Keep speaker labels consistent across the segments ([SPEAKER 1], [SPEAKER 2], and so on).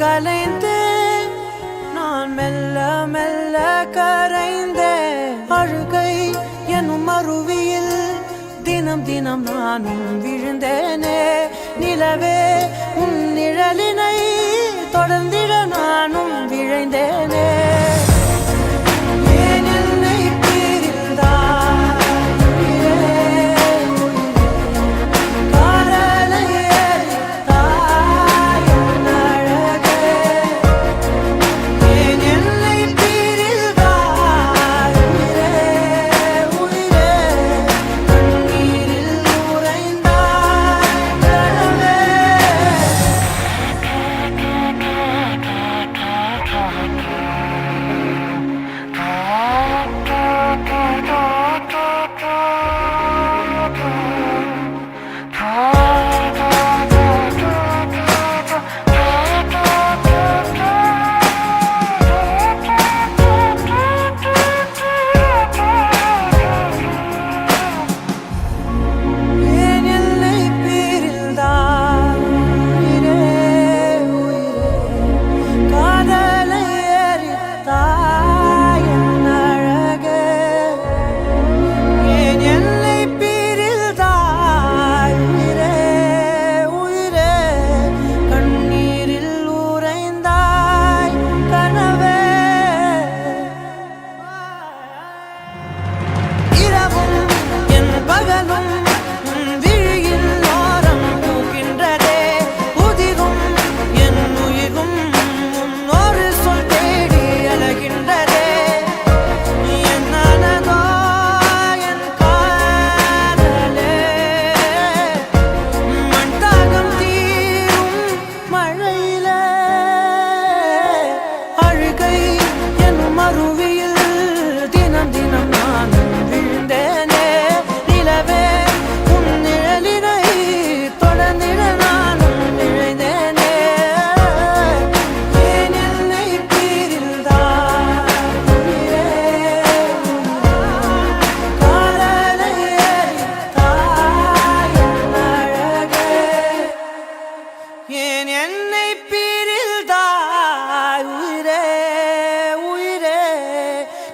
[SPEAKER 1] கலைந்தேன் நான் மெல்ல மெல்ல கரைந்தேன் அழுகை எனும் அருவியில் தினம் தினம் நானும் விழுந்தேனே நிலவே உன் நிழலினை தொடர்ந்திட நானும் விழைந்தேனே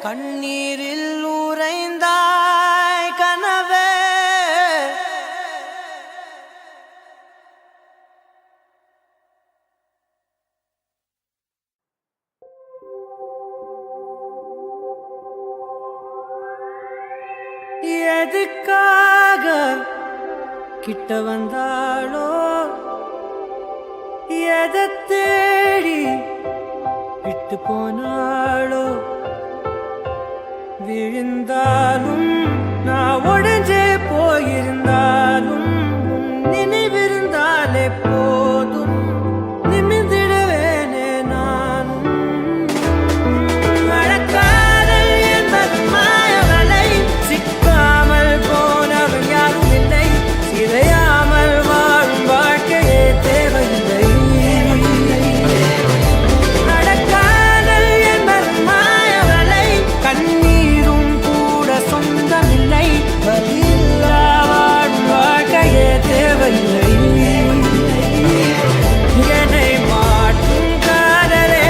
[SPEAKER 1] கண்ணீரில் உறைந்தாய் கனவே எதுக்காக கிட்ட வந்தாளோ எதை தேடி விட்டு போனாளோ விழுந்தாலும் நான் உடைஞ்சே போயிருந்தாலும் நினைவிருந்தாலே போதும் நிமிர்ந்திடுவேனே நானும் மழக்காதல் என்பது மாயவலை சிக்காமல் போனவன் யாரும் இல்லை சிதையாமல் வாழும் வாழ்க்கையே தேவையில்லை நடக்காதல் என்பது மாயவலை கண்ணீர் சொந்தமில்லை பதில்லா வாழும் வாழ்க்கையே தேவையில்லை என்னை மாட்டும் காதலே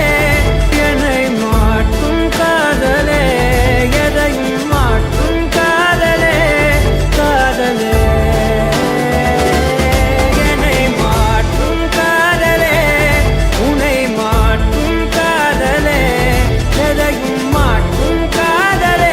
[SPEAKER 1] என்னை மாட்டும் காதலே எதையும் மாட்டும் காதலே காதலே என்னை மாட்டும் காதலே உன்னை மாட்டும் காதலே எதையும் மாட்டும் காதலே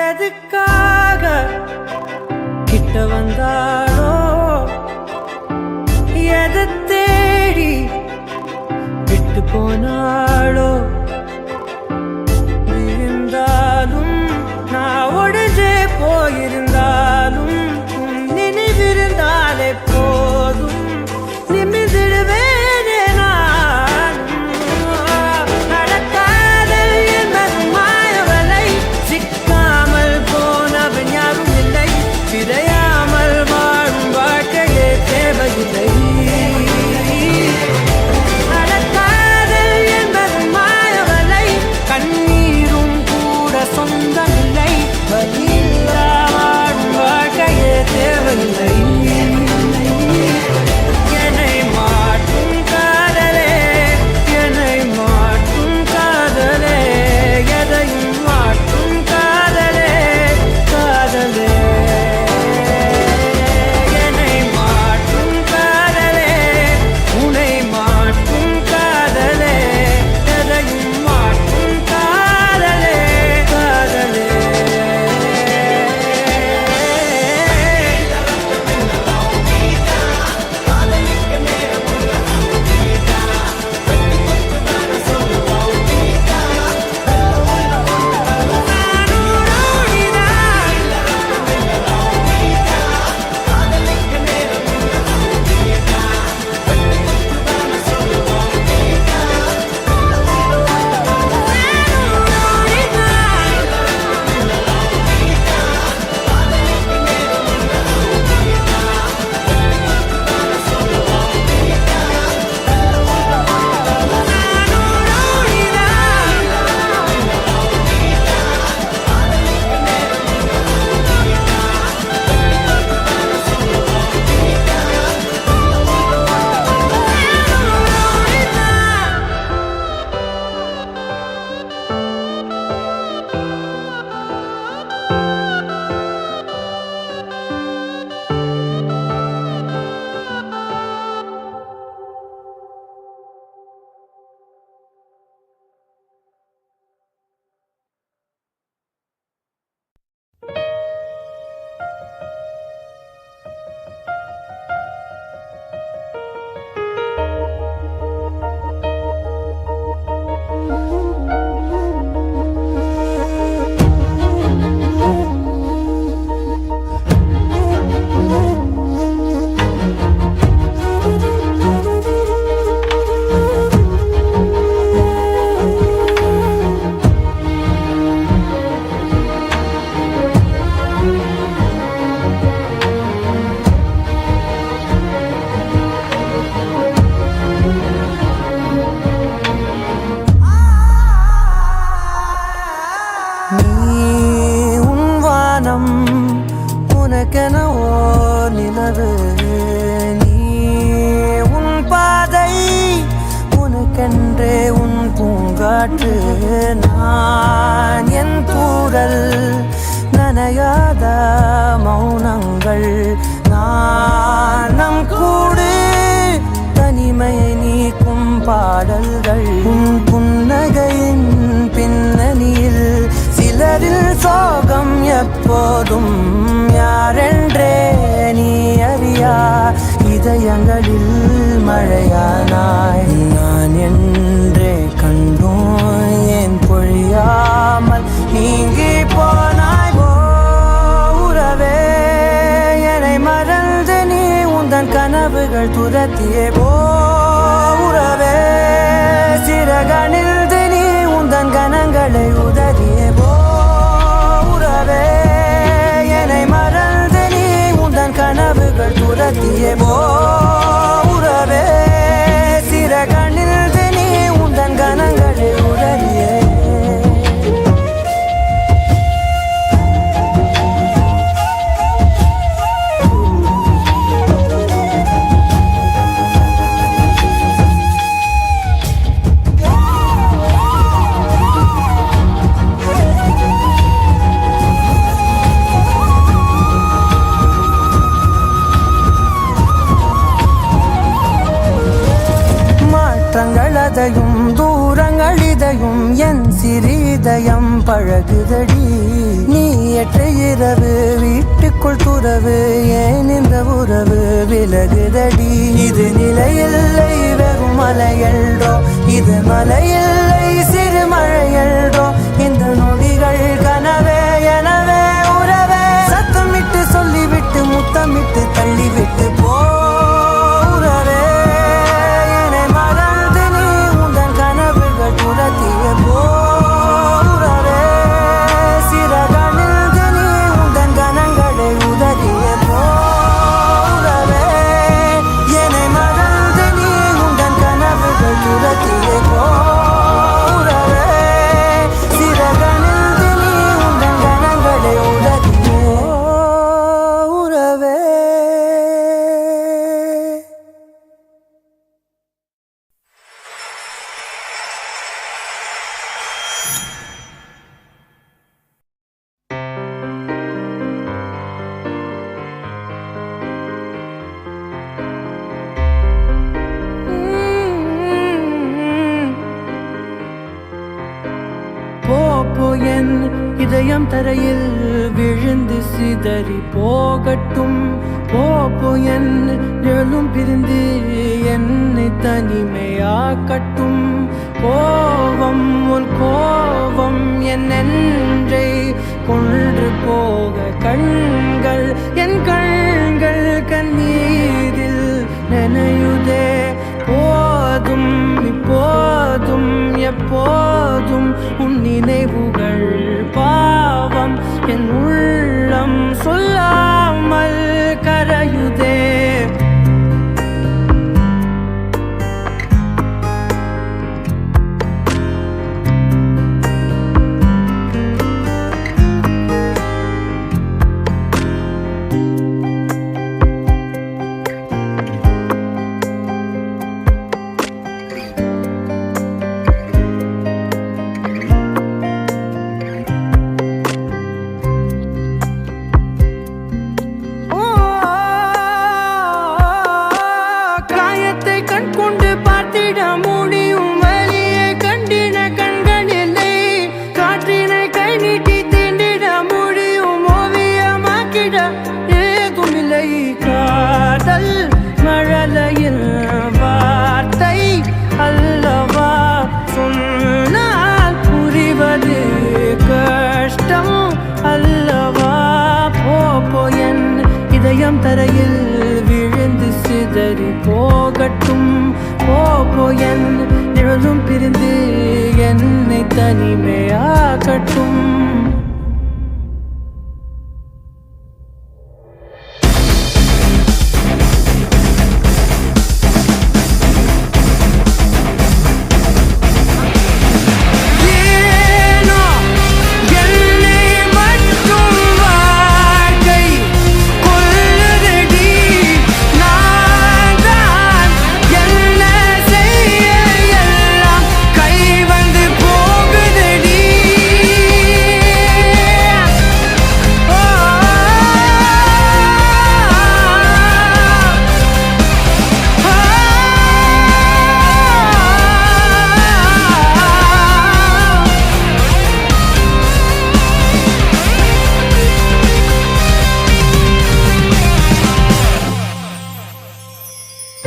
[SPEAKER 1] எதுக்காக கிட்ட வந்தாளோ எதை தேடி விட்டு போனாளோ இருந்தாலும் நான் ஒழிஞ்சே போயிருந்தாலும் நினைவிருந்தாலே போதும் நிமிர்ந்திடுவேனே நானும். நடக்காதல் என்பது மாயவலை சிக்காமல் போனவன் யாரும் இல்லை சிதையாமல் வாழும் வாழ்க்கையே தேவையில்லை. கண்ணீரும் கூட சொந்தமில்லை வலியில்லா வாழும் வாழ்க்கையே தேவையில்லை. என்னை மாற்றும் காதலே என்னை மாற்றும் காதலே எதையும் மாற்றும் காதலே காதலே என்னை மாற்றும் காதலே உன்னை மாற்றும் காதலே எதையும் மாற்றும் காதலே காதலே. உனக்கென ஓர் நிலவு நீ உன் பாதை உனக்கென்றே உன் பூங்காற்று நான் என் கூடல் நனையாத மௌனங்கள் நான் நம் கூடு தனிமையை நீக்கும் பாடல்கள் உன் புன்னகையின் பின்னணியில் சிலரில் சோகம் எப்போதும் யாரென்றே நீ அறியா இதயங்களில் மழையானாய் நான் என்றே கண்டோம் ஏன் பொழியாமல் நீங்கி போனாய் ஓ உறவே என்னை மறந்து நீ உந்தன் கனவுகள் துரத்தியே போ உறவே சிறகனில் நீ உந்தன் கனங்களை உதறியே போ உறவே என்னை மறந்து நீ உந்தன் கனவுகள் துரத்தியே போ உறவே சிறகனில் நீ உந்தன் கனங்களை உதறியே. மாற்றங்களதையும் தூரங்களிதையும் என் சிறிதயம் பழகுதடி நீ எற்ற இரவு வீட்டுக்குள் துறவு ஏன் இந்த உறவு விலகுதடி இது நிலையில்லை வெறும் மலையல்றோ இது மலையில்லை சிறு மழையல்றோ இந்த நொடிகள் கனவே எனவே உறவே சத்தமிட்டு சொல்லிவிட்டு முத்தமிட்டு தள்ளிவிட்டு போ உறவே என்னை மறந்து நீ உந்தன் கனவுகள் துரத்திய போ உறவே சிறகணிந்து நீ உந்தன் கனங்களை உதறிய போ உறவே என்னை மறந்து நீ உந்தன் கனவுகள் துரத்திய போ உறவே சிறகணிந்து நீ உந்தன் கனங்களை உதறிய உறவே. போ என் இதயம் தரையில் விழுந்து சிதறி போகட்டும் போ என் நிழலும் பிரிந்து என்னை தனிமையாக்கட்டும் கோவம் உன் கோவம் என் நெஞ்சை கொன்று போக கண்கள் என் கண்கள் கண்ணீரில் நனையுதே போதும் இப்போதும் எப்போதும் உன் நினைவுகள் பாவம் என் உள்ளம் சொல்லாமல் கரையுதே. காயத்தை கண் கொண்டு பார்த்திட முடியும் வழியை கண்டின கண்களில்லை காற்றினை கை நீட்டி தீண்டிட முடியும் ஓவியமாக்கிட ஏதுமில்லை காதல் மழலையில் வார்த்தை அல்லவா சொன்னால் புரிவது கஷ்டம் அல்லவா போ என் இதயம் தரையில் விழுந்து சிதறி போகட்டும் போ என் நிழலும் பிரிந்து என்னை தனிமையாகட்டும். ஏனோ என்னை மட்டும் வாழ்க்கை கொல்லுதடி நான் தான் என்ன செய்ய எல்லாம் கை வந்து போகுதடி. ஓ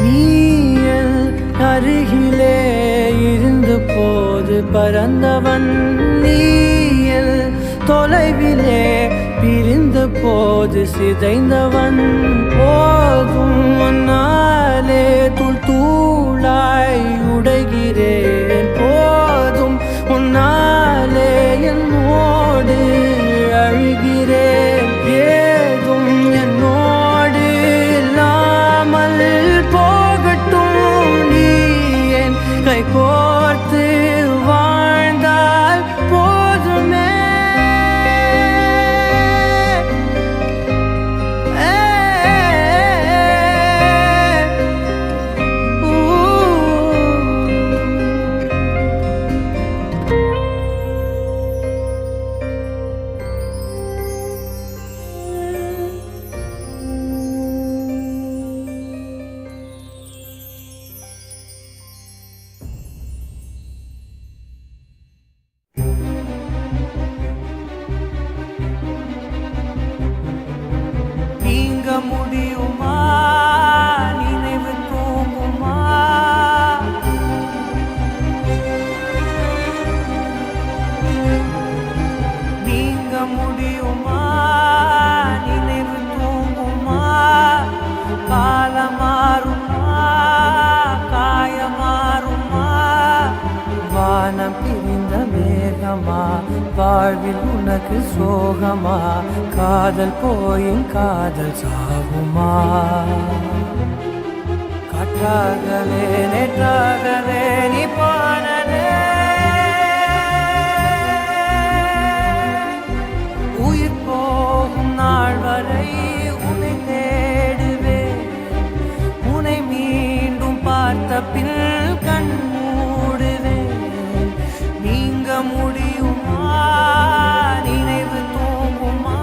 [SPEAKER 1] நீயல் அருகிலே இருந்த போது பறந்தவன் நீயல் தொலைவிலே பிரிந்த போது சிதைந்தவன் போதும் முன்னாலே தூள் தூளாய் உடைகிறேன் போதும் உன்னாலே என்னோடு அழுகிறேன் ஏதும் என்னோடு இல்லாமல் போகட்டும் நீ என் கை கோர்த்து வாழ்ந்தால் போதுமே. ஓ வாழ்வில் உனக்கு சோகமா காதல் போயின் காதல் சாகுமா காற்றாகவே நேற்றாகவே நீ போனதே உயிர் போகும் நாள் வரை உன்னை தேடுவேன் உன்னை மீண்டும் பார்த்த பின் கண் மூடுவேன் நீங்க முடியுமா நினைவு தூங்குமா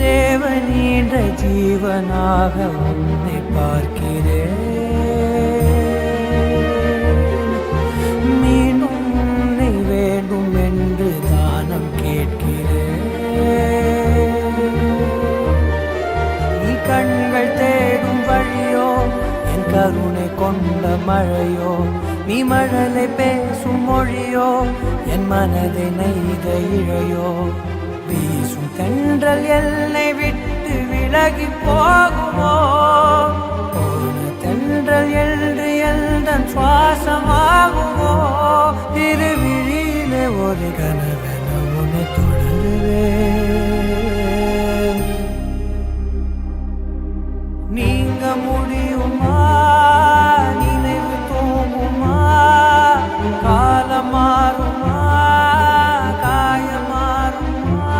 [SPEAKER 1] தேவனீண்ட ஜீவனாக உன்னை பார்க்கிறேன் மீண்டும் உன்னை வேண்டும் என்று தானம் கேட்கிறேன் நீ கண்கள் தேடும் வழியோ என் கருணை கொண்ட மழையோ நீ மழலை பேசும் மொழியோ என் மனதை நெய்த இழையோ வீசும் தென்றல் எல்லை விட்டு விலகி போகுமோ போன தென்றல் என்று எந்தன் சுவாசமாகுமோ திருவிழியிலே ஒரு கனவென உன்னை தொடருவேன் நீங்க முடியுமா நினைவு தூங்குமா காலம் மாறுமா காயம் மாறுமா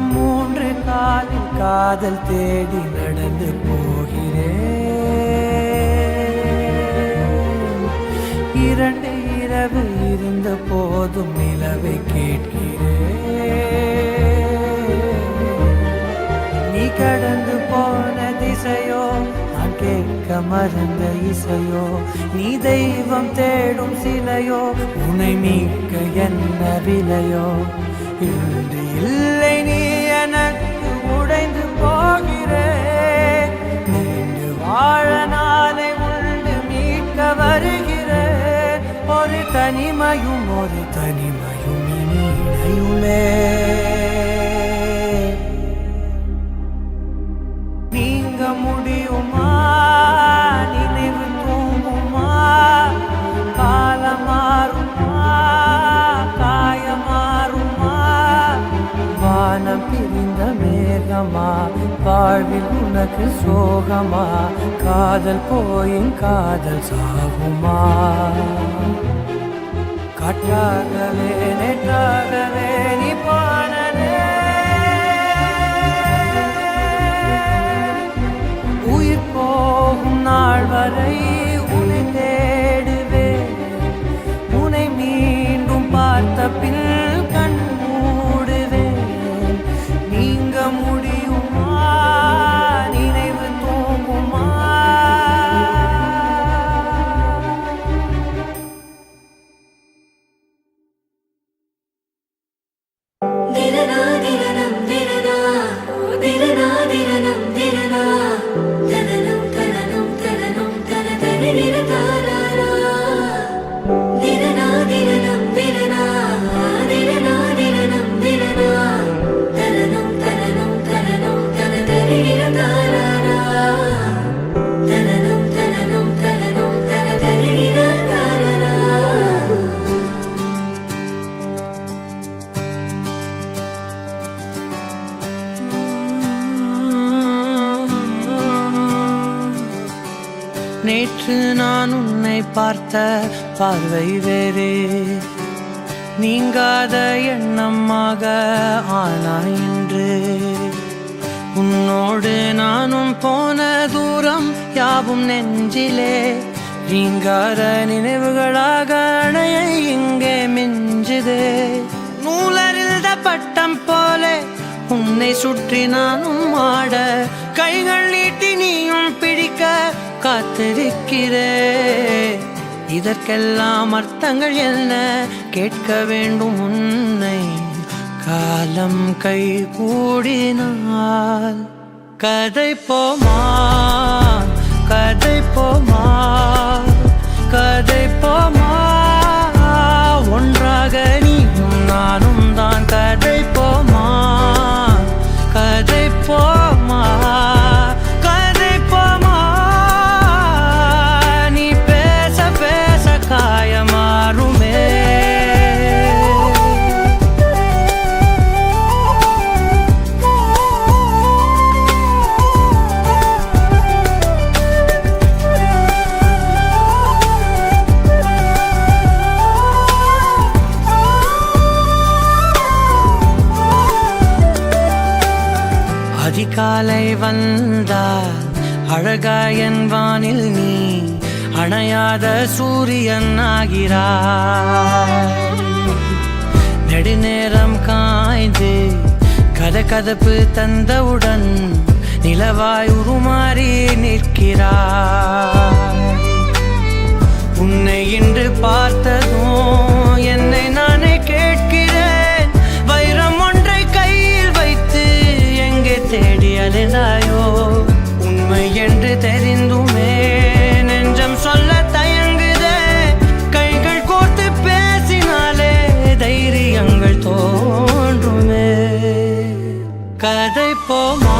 [SPEAKER 1] மூன்று காலில் காதல் தேடி நடந்து போகிறேன் இரண்டு இரவு இருந்த போதும் நிலவை கேட்கிறேன் நீ கடந்து போன திசையோ நான் கேட்க மறந்த இசையோ நீ தெய்வம் தேடும் சிலையோ உன்னை மீட்க என்ன விலையோ இன்று இல்லை நீ எனக்கு உடைந்து போகிறேன் நீண்டு வாழ நாளை உண்டு மீட்க வருகிறேன் ஒரு தனிமையும் இனி இணையுமே நீங்க முடியுமா நினைவு தூங்குமா காலம் மாறுமா காயம் மாறுமா வானம் பிரிந்த மேகமா வாழ்வில் உனக்கு சோகமா காதல் போயின் காதல் சாகுமா காற்றாகவே நேற்றாகவே நீ போனதே உயிர் போகும் நாள் வரை உன்னை தேடுவேன் உன்னை மீண்டும் பார்த்த பின் கண் மூடுவேன் நீங்க முடியுமா நினைவு தூங்குமா
[SPEAKER 2] திரனா திரனம் திரனா திரனா திரனம் திரனா தனனம் தனனம் தனனம் தனதனி நிரதாரா திரனா திரனம் திரனா திரனா திரனம் திரனா தனனம் தனனம் தனனம் தனதனி நிரதாரா தனனம் தனனம் தனனம் தனதனி நிரதாரா
[SPEAKER 1] நேற்று நான் உன்னை பார்த்த பார்வை வேறே நீங்காத எண்ணமாக ஆனாய் இன்று. உன்னோடு நானும் போன தூரம் யாவும் நெஞ்சிலே நீங்காத நினைவுகளாக அணைய இங்கே மிஞ்சுதே. நூலறிந்த பட்டம் போல உன்னை சுற்றி நானும் ஆட, கைகள் நீட்டி நீயும் பிடிக்க காத்திருக்கிறே. இதற்கெல்லாம் அர்த்தங்கள் என்ன கேட்க வேண்டும் உன்னை காலம் கை கூடினால். கதை போமா கதை போமா கதை போமா, ஒன்றாக நீயும் நானும் தான். கதை போமா கதை போமா கதை போமா, நீ பேச பேச காயமாறுமே. அதிகாலை வந்தால் அழகாயன் வானில் நீ அணையாத சூரியன் ஆகிறாய். நெடுநேரம் காய்ந்து கதகதப்பு தந்தவுடன் நிலவாய் உருமாறி நிற்கிறாய். உன்னை இன்று பார்த்ததும் என்னை நானே கேட்கிறேன், வைரம் ஒன்றை கையில் வைத்து எங்கே தேடி அலைந்தாயோ. உண்மை என்று தெரிந்துமே நெஞ்சம் சொல்ல தயங்குதே, கைகள் கோர்த்து பேசினாலே தைரியங்கள் தோன்றுமே. கதை போமா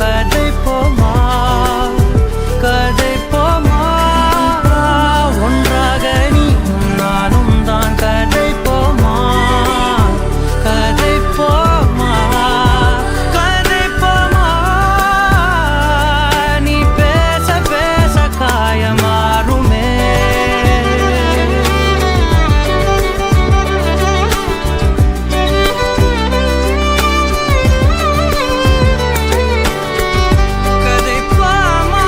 [SPEAKER 1] கதை போமா கதை போமா, ஒன்றாக நீயும் நானும் தான். கதை போமா கதை போமா கதை போமா, நீ பேச பேச காயமாறுமே. கதை போமா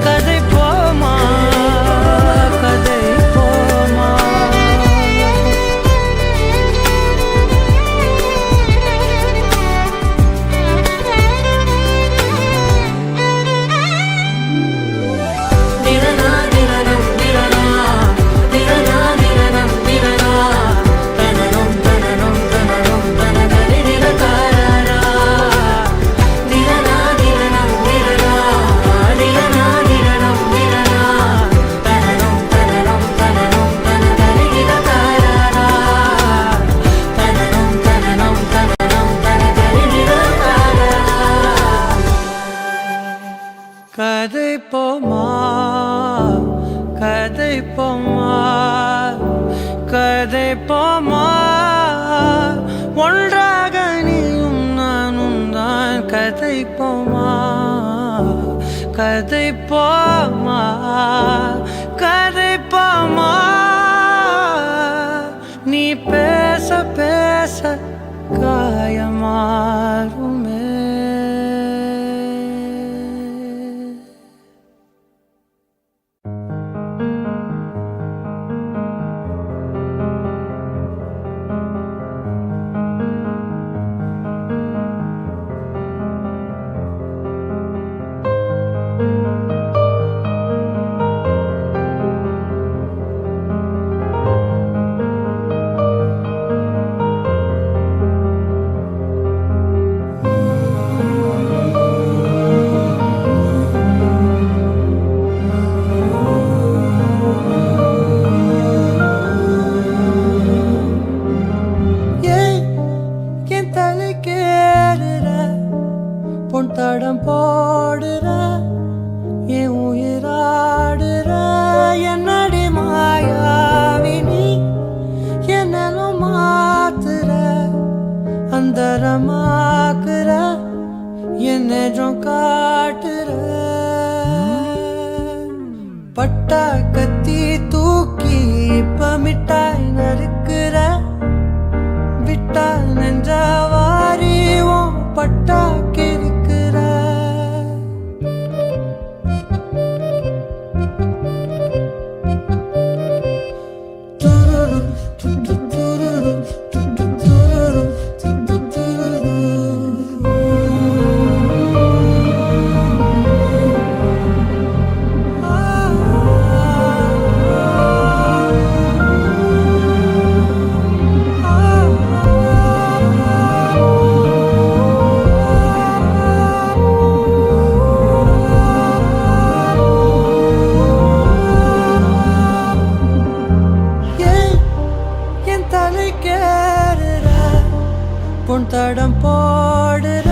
[SPEAKER 1] கதை போமா கதை போமா.
[SPEAKER 2] திரனா திரனம் திரனா திரனா திரனம் திரனா, தனனம் தனனம் தனனம் தனதரி திரகாரா. திரனா திரனம் திரனா திரனா திரனம் திரனா, தனனம் தனனம் தனனம் தனதரி திரகாரா. தனனம் தனனம் தனனம் தனதரி திரகாரா.
[SPEAKER 1] கதை போமா கதை போமா கதை போமா, ஒன்றாக நீயும் நானும் தான். கதை போமா கதை போமா கதை போமா, நீ பேச பேச காயமாறுமே. தடம் போடுற என் உயிராடுற என்னடி மாயாவினி, என்னலும் மாத்துற அந்தரமாக்குற என்னெஜம் காட்டுற. பட்ட தொட்டா கத்தி தூக்கி இப்ப மிட்டாய் நறுக்குற விட்டா நெஞ்சா வாரி உன் பட்டா கிறுக்குற பொன் தடம் போடுற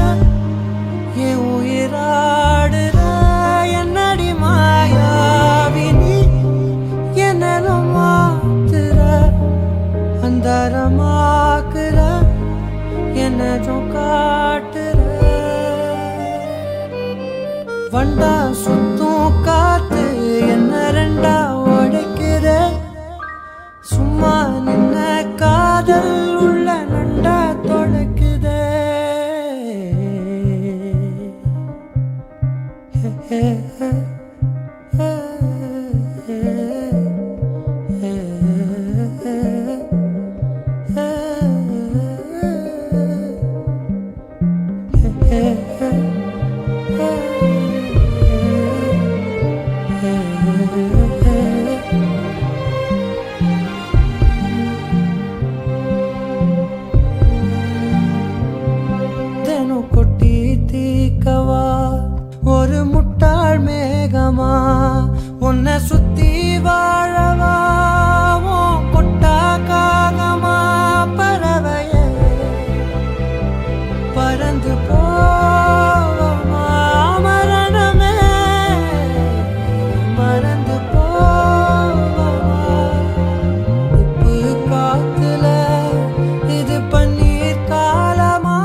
[SPEAKER 1] என் உயிராடுற என்னடி மாயாவினி என்னலும் மாத்துற அந்தரமாக்குற என்னதும் காட்டுற வண்டா சுத்தும் காத்து என்ன ரெண்டா உடைக்கிற சும்மா நின்ன காதல் உள்ள நண்டா தொடக்குதே கொட்டி தீக்கவா ஒரு முட்டாள் மேகமா உன்னை சுத்தி வாழவா கொட்டா காகமா பறவைய பறந்து போவமா மரணமே மறந்து போவமா உப்பு காத்துல இது பன்னீர் காலமா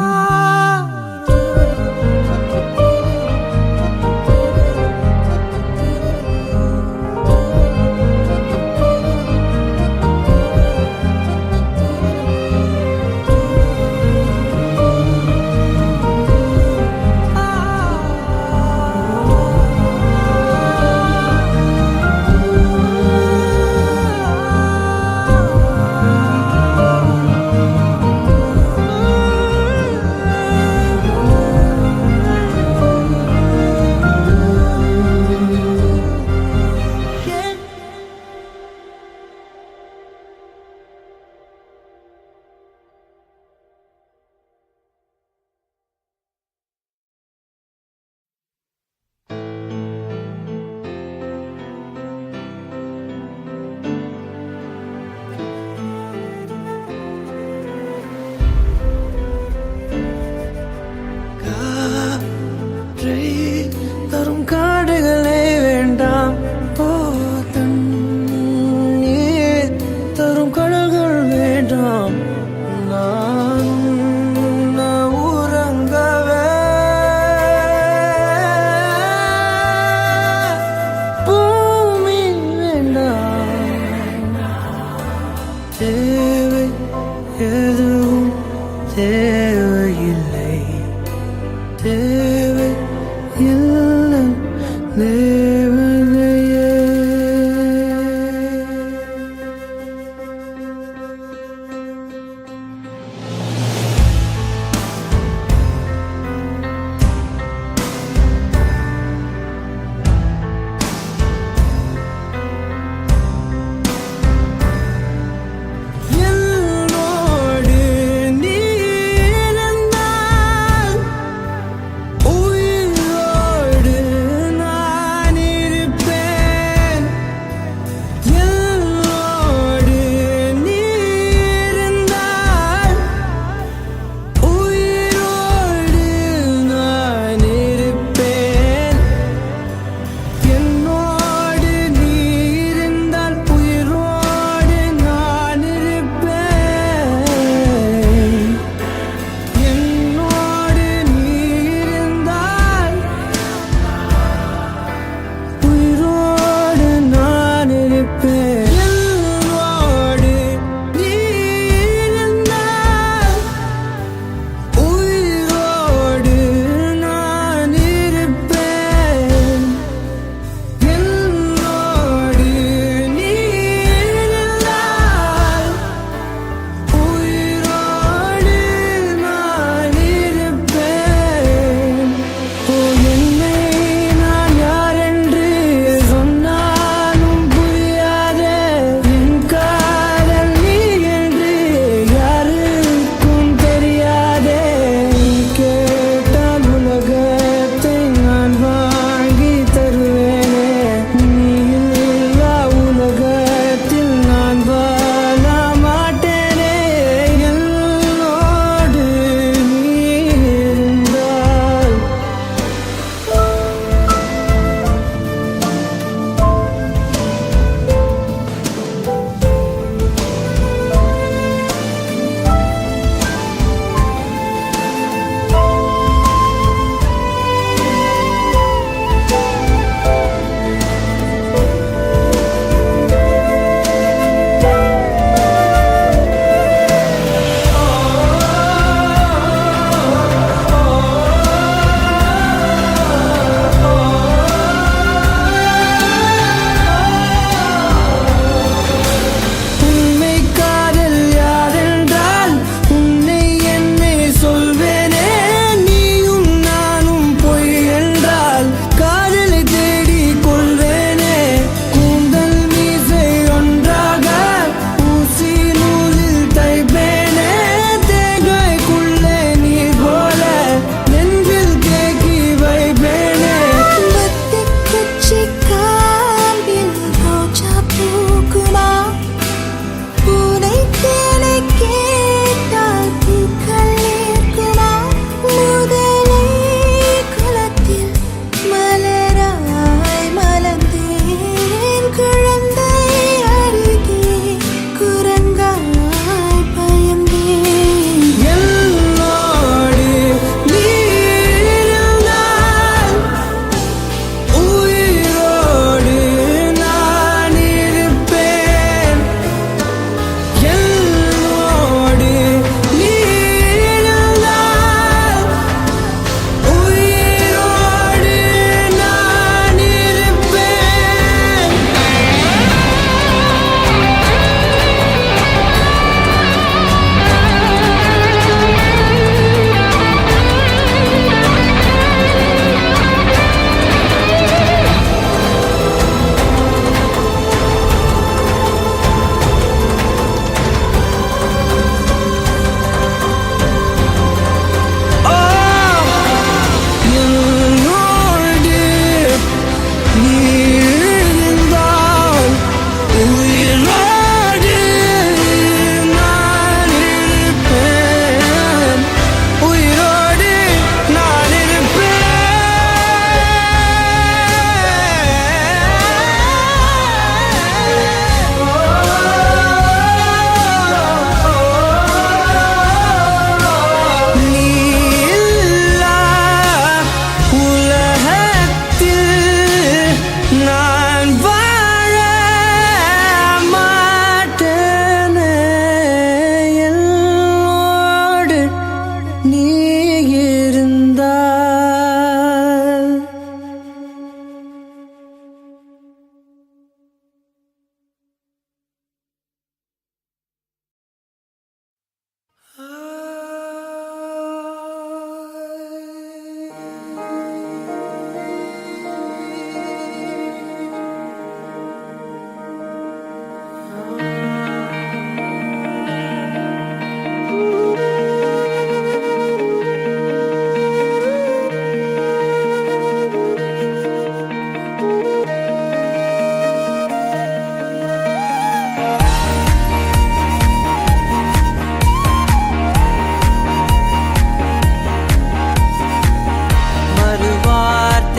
[SPEAKER 1] தரும் காடுகளே வேண்டாம் நீர் தரும் கடல்கள் வேண்டாம் நான் உறங்கவே பூமி வேண்டாம் தேவை எதுவும் தேவையில்லை தேவை இல்லை தேவதையே என்னோடு நீ இருந்தால் உயிரோடு நான்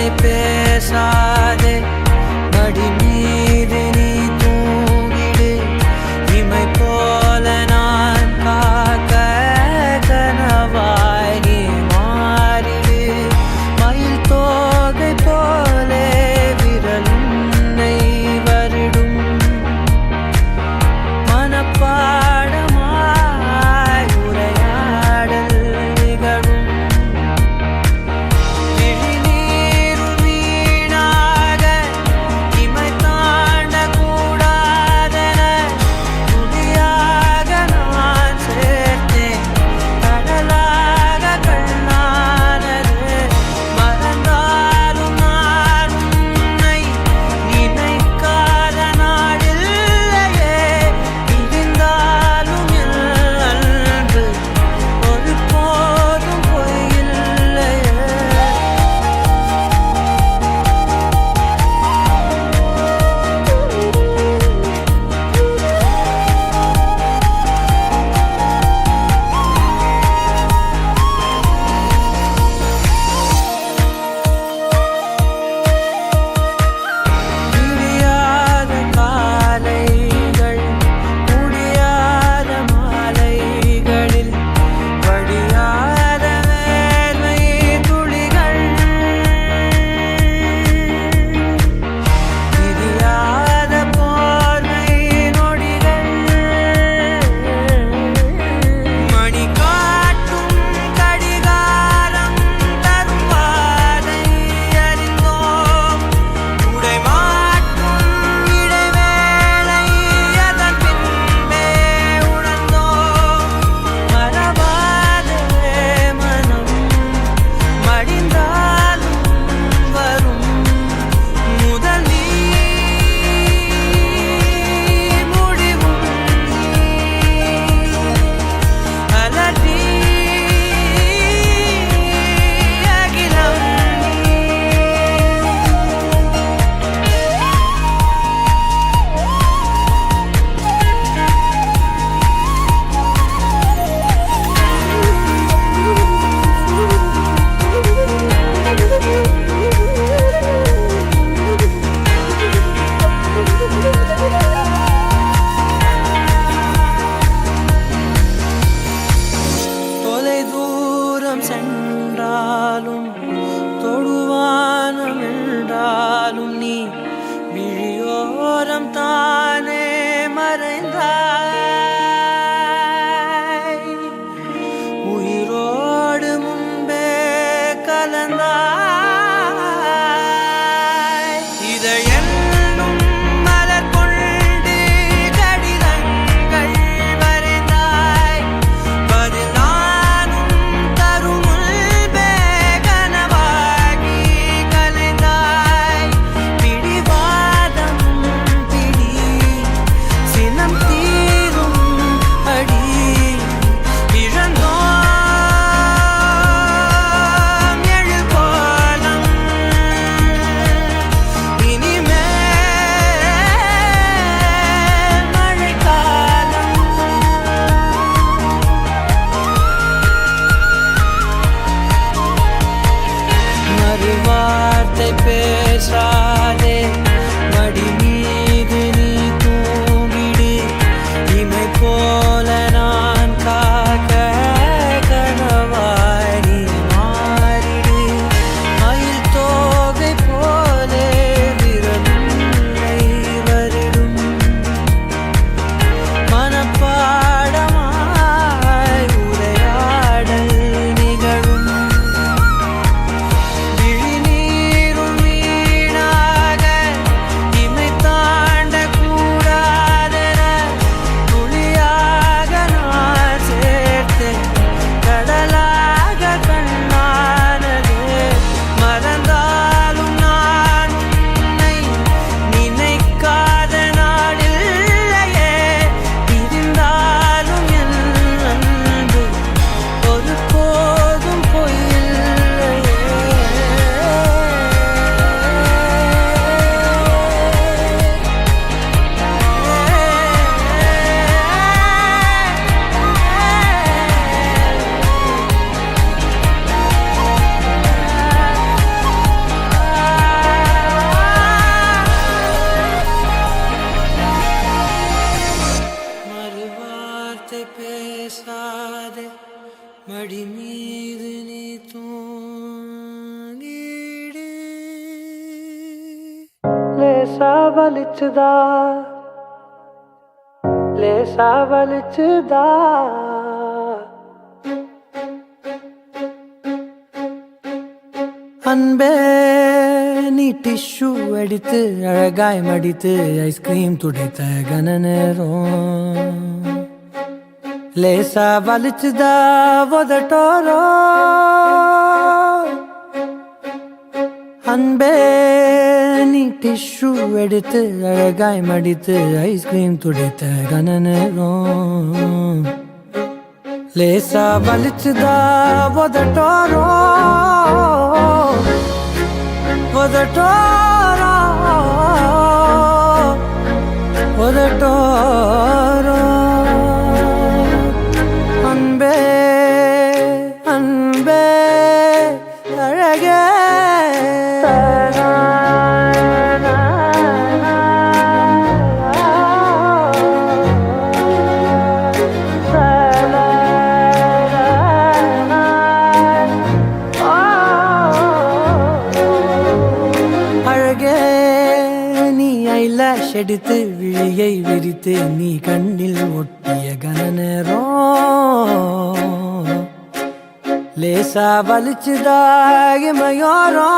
[SPEAKER 1] வார்த்தை பேசாதே மடி மீது நீ தூங்கிடு இமை போல நான் காக்க கனவாய் நீ மாறிடு மயில் தோகை போலே விரல் உன்னை வருடும் மனப்பாடமாய் உரையாடல் நிகழும் விழிநீரும் வீணாய் லேசா வலிச்சுதா லேசா வலிச்சுதா அன்பே நீ டிஷ்யூ எடுத்து அழகாய் மடித்து ஐஸ்கிரீம் துடைத்த கன நேரம் லேசா வலிச்சுதா உதட்டோரோ அன்பே நீ டிஷ்யூ எடுத்து அழகாய் மடித்து ஐஸ்கிரீம் துடைத்த கன நேரம் லேசா வலிச்சுதா உதட்டோரோ உதட்டோரோ உதட்டோரோ அன்பே அன்பே அழகே எடுத்து விழியை விரித்து நீ கண்ணில் ஒட்டிய கன நேரம் லேசா வலிச்சுதாகிமையோரோ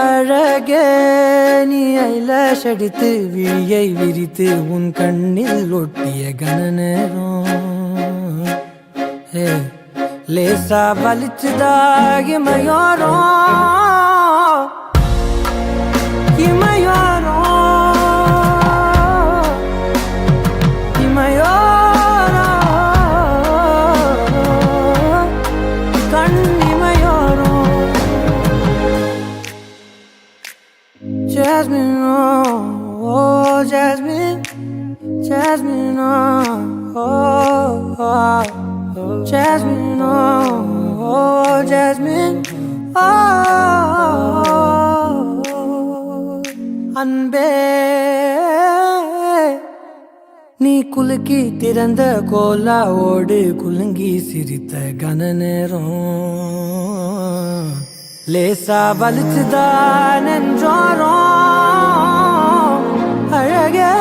[SPEAKER 1] அழகே நீ ஐலாஷ் எடுத்து விழியை விரித்து உன் கண்ணில் ஒட்டிய கன நேரம் லேசா வலிச்சுதாகிமையோரோ இமையோரோ இமையோரோ கண் இமையோரோ Jasmine oh Jasmine Jasmine oh Jasmine oh Jasmine oh அன்பே நீ குலுக்கி திறந்த கோலாவோடு குலுங்கி சிரித்த கன நேரம் லேசா வலிச்சுதான் என்றோரோ அழகே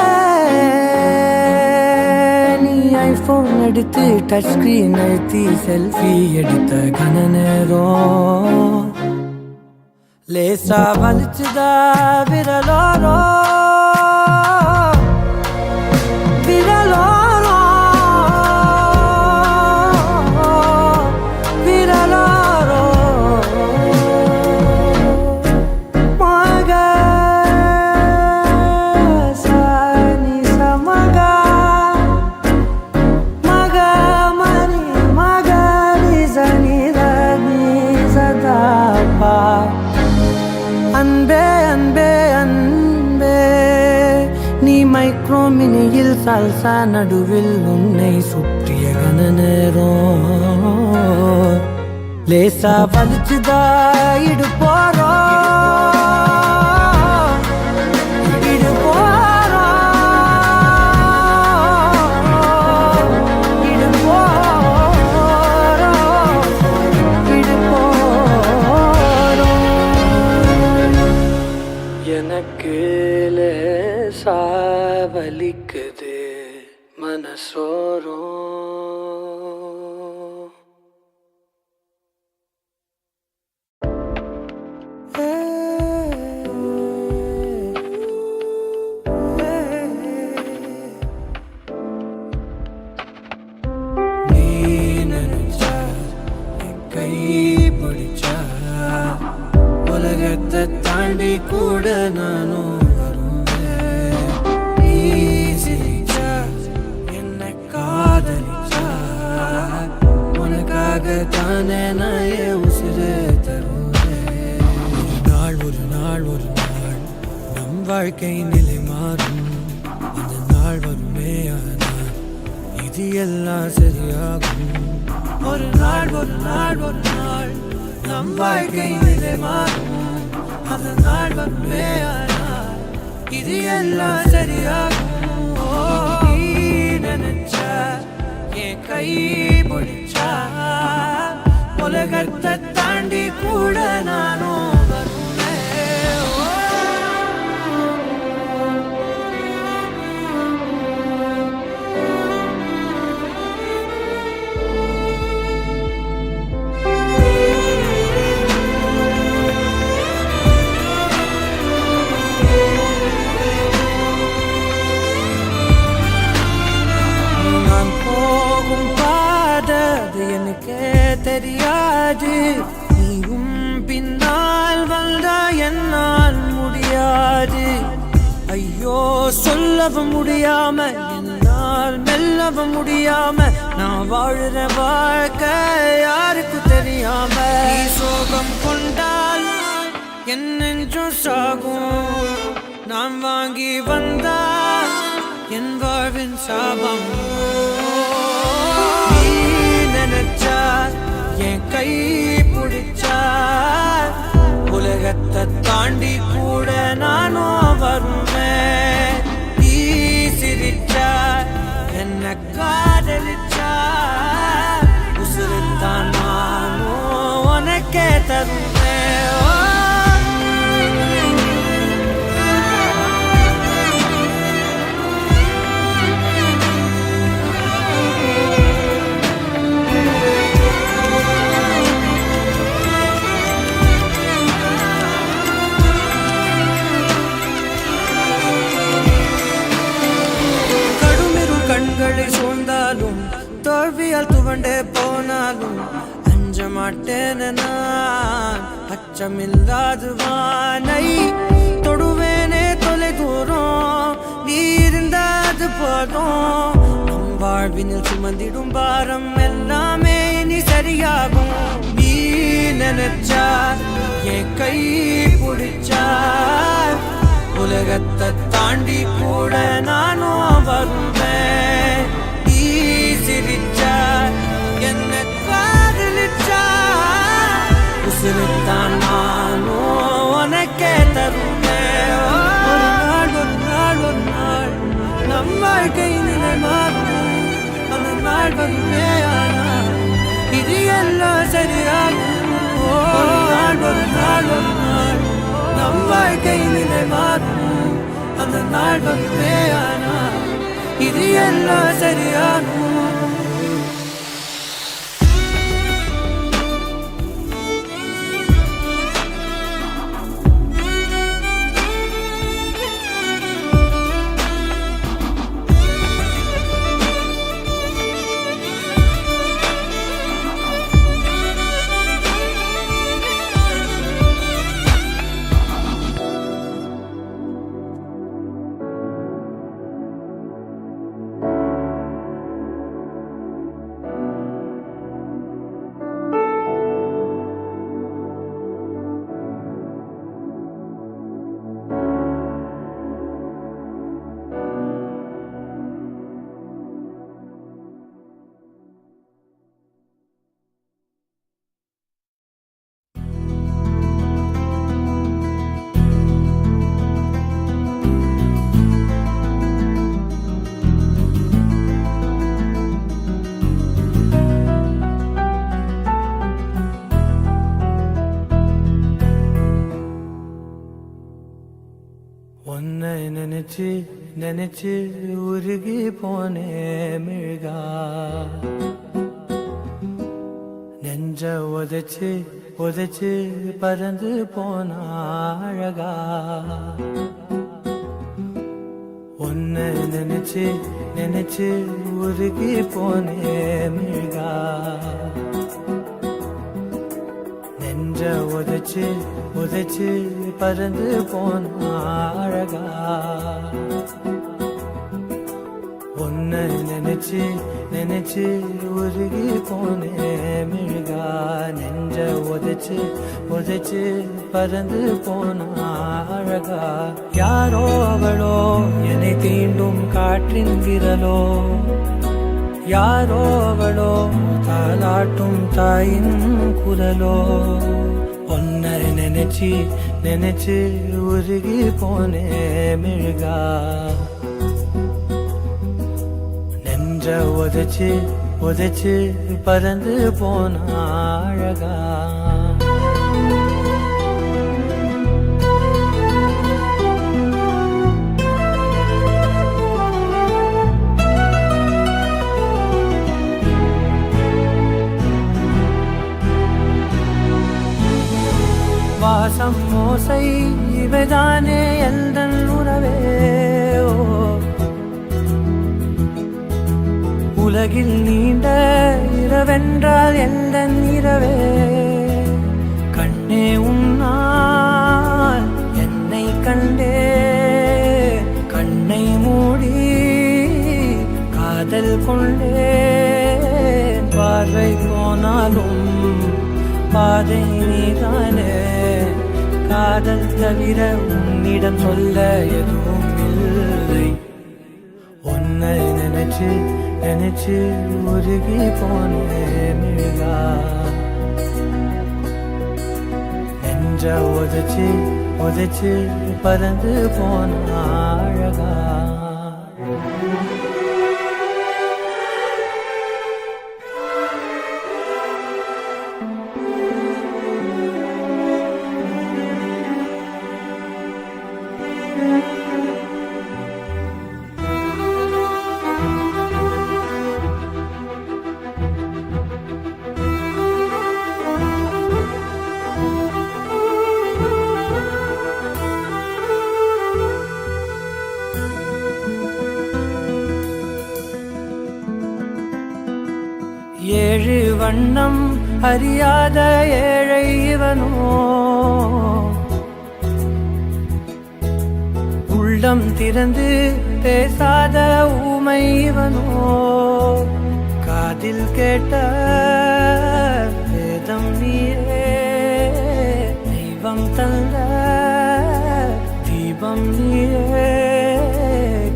[SPEAKER 1] நீ ஐபோன் எடுத்து டச் ஸ்கிரீன் அழுத்தி செல்ஃபி எடுத்த கன நேரம் லேசா வலிச்சுதா விரலோரோ விரலோரோ விரலோரோ மக சானி சமக மக மணி மக நிசனி ரனி சதாபா அன்பே அன்பே அன்பே நீ மைக்ரோ மினியில் சால்சா நடுவில் உன்னை சுற்றிய கன நேரம் லேசா வலிச்சுதா இடுப்போரோ இடுப்போரோ இடுப்போரோ இடுப்போரோ எனக்கு லேசா வலிக்குது மனசோரோ நீ நினைச்சா என் கை பிடிச்சா உலகத்தை தாண்டி கூட நானும் தானே நாயே உசிரே தருவேன் ஒரு நாள் நம் வாழ்க்கை நிலை மாறும் அந்த நாள் வருமே ஆனால் இது எல்லாம் சரியாகும் ஒரு நாள் நம் வாழ்க்கை நிலை மாறும் அந்த நாள் வருமே ஆனால் இது எல்லாம் சரியாகும் நினைச்சா என் கை பிடிச்சா உலகத்தை தாண்டி கூட நானும் வருவேன் தெரியாது. நீயும் பின்னால் வந்தா என்னால் முடியாது. ஐயோ சொல்லவும் முடியாம என்னால் மெல்லவும் முடியாம நான் வாழுற வாழ்க்கை யாருக்கு தெரியாம. நீ சோகம் கொண்டால் என் நெஞ்சும் சாகும். நான் வாங்கி வந்தால் என் வாழ்வின் சாபம். நீ நினைச்சா என் கை பிடிச்சா உலகத்தை தாண்டி கூட நானும் வருவேன். நீ சிரிச்சா என்ன காதலிச்சா உசுருத்தான் நானும் உனக்கே தருவேன். கண்களை சூழ்ந்தாலும் தோல்வியால் துவண்டே போனாலும் அஞ்ச மாட்டேன் நான். அச்சமில்லாது வானை தொடுவேனே தொலை தூரம். நீ இருந்தாது போதும். நம் வாழ்வினில் சுமந்திடும் பாரம் எல்லாமே இனி சரியாகும். நீ நினைச்சா என் கை பிடிச்சா உலகத்தை தாண்டி கூட நானும் வருவேன். நீ சிரிச்சா என்ன காதலிச்சா உசுருத்தான் நானும் உனக்கே தருவேன். ஒரு நாள் ஒரு நாள் ஒரு நாள் நம் வாழ்க்கை நிலை மாறும். அந்த நாள் வருமே ஆனால் இது எல்லாம் சரியாகும். ஒரு நாள் ஒரு நாள் ஒரு நாள் நம் வாழ்க்கை நிலை மாறும். அந்த நாள் வருமே ஆனால் இது எல்லாம் சரியாகும். உன்னை நினைச்சு நினைச்சு உருகி போனே மிழ்கா. நெஞ்ச உதைச்சு உதைச்சு பறந்து போன அழகா. உன்னை நினைச்சு நினைச்சு உருகி போனே மிழ்கா. நெஞ்ச உதைச்சு உதைச்சு பறந்து போன அழகா. உன்னை நினைச்சு நினைச்சு உருகி போனே மிழ்கா. நெஞ்ச உதைச்சு உதைச்சு பறந்து போன அழகா. யாரோ அவளோ என்னை தீண்டும் காற்றின் விரலோ. யாரோ அவளோ தாலாட்டும் தாயின் குரலோ. உன்னை நினைச்சு நினைச்சு உருகி போனே மிழ்கா. நெஞ்ச உதைச்சு உதைச்சு பறந்து போன அழகா. வாசம் மோசை இவைதானே எந்தன் உறவே. உலகில் நீண்ட இரவென்றால் எந்த இரவே கண்ணே உன்னால் என்னை கண்டே கண்ணை மூடி காதல் கொண்டே பார்வை போனாலும் பாதை நீதானே காதல் தவிர உன்னிடம் சொல்ல எதுவும் இல்லை உன்னை நினைச்சு நினைச்சு உருகி போனேன் மிழ்கா நெஞ்ச உதைச்சு உதைச்சு பறந்து போன அழகா ஏழு வண்ணம் அறியாத ஏழை இவனோ உள்ளம் திறந்து பேசாத ஊமை இவனோ காதில் கேட்ட வேதம் நீயே தெய்வம் தந்த தீபம் நீயே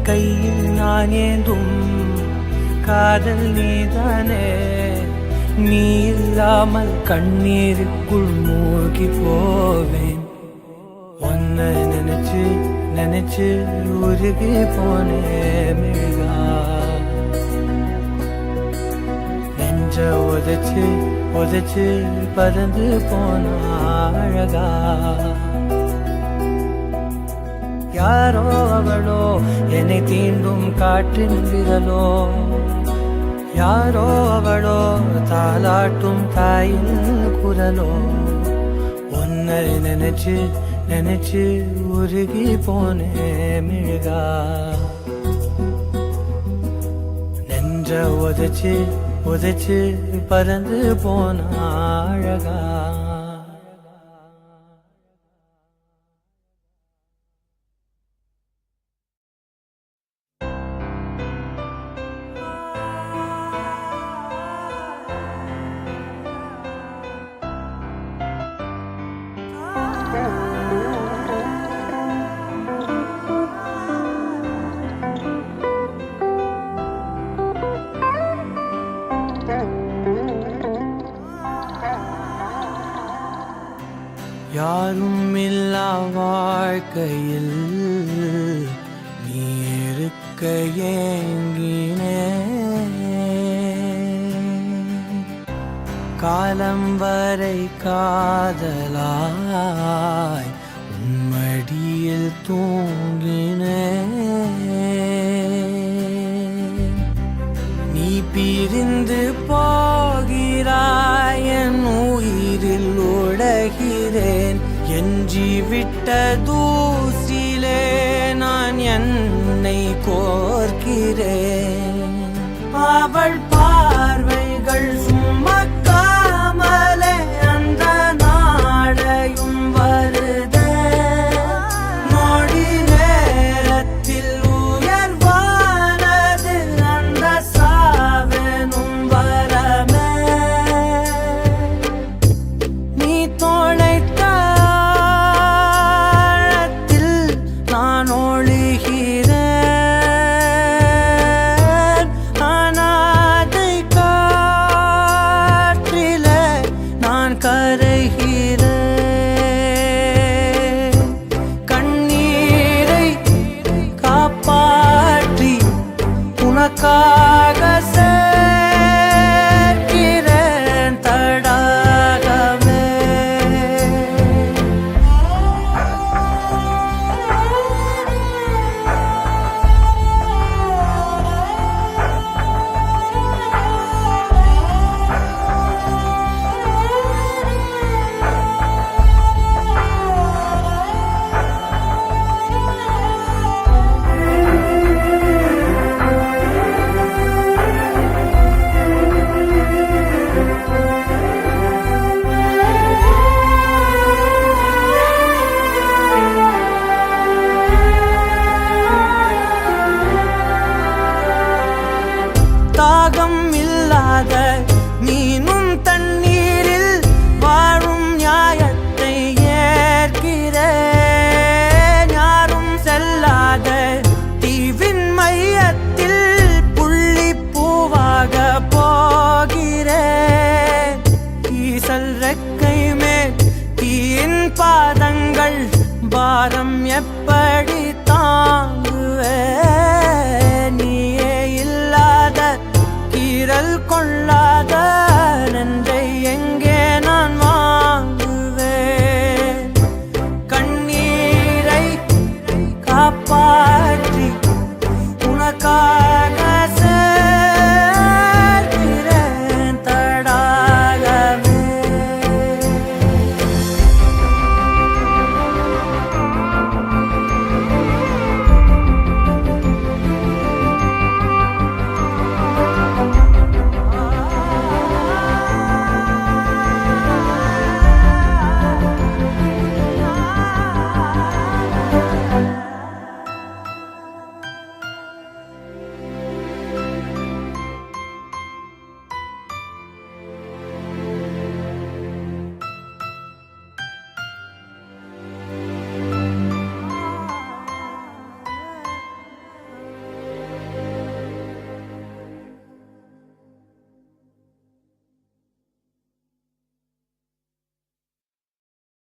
[SPEAKER 1] கையில் நான் ஏந்தும் காதல் நீதானே நீ இல்லாமல் கண்ணீருக்குள் மூழ்கி போவேன் உன்னை நினைச்சு நினைச்சு உருகி போனே மிழ்கா நெஞ்ச உதைச்சு உதைச்சு பறந்து போன அழகா யாரோ அவளோ என்னை தீண்டும் காற்றின் விரலோ யாரோ அவளோ தாலாட்டும் தாயின் குரலோ உன்னை நினைச்சு நினைச்சு உருகி போனே மிழ்கா நெஞ்ச உதைச்சு உதைச்சு பறந்து போன அழகா யாரும் இல்லா வாழ்க்கையில் நீ இருக்க ஏங்கினே காலம் வரை காதலாய் உம்மடியில் தூங்கினே நீ பிரிந்து போகிறாய் என் உயிரில் உடைகிறேன் எஞ்சிவிட்ட தூசிலே நான் என்னை கோர்க்கிறேன் அவள் பார்வைகள் சுமக்காமலே அந்த நாளையும் வருதே நொடி நேரத்தில் உயர்வானது அந்த சாவெனும் வரமே நீ தொலைத்த ஆழத்தில் நான் ஒழுகிறேன் ஆனால் வாரம் எப்படி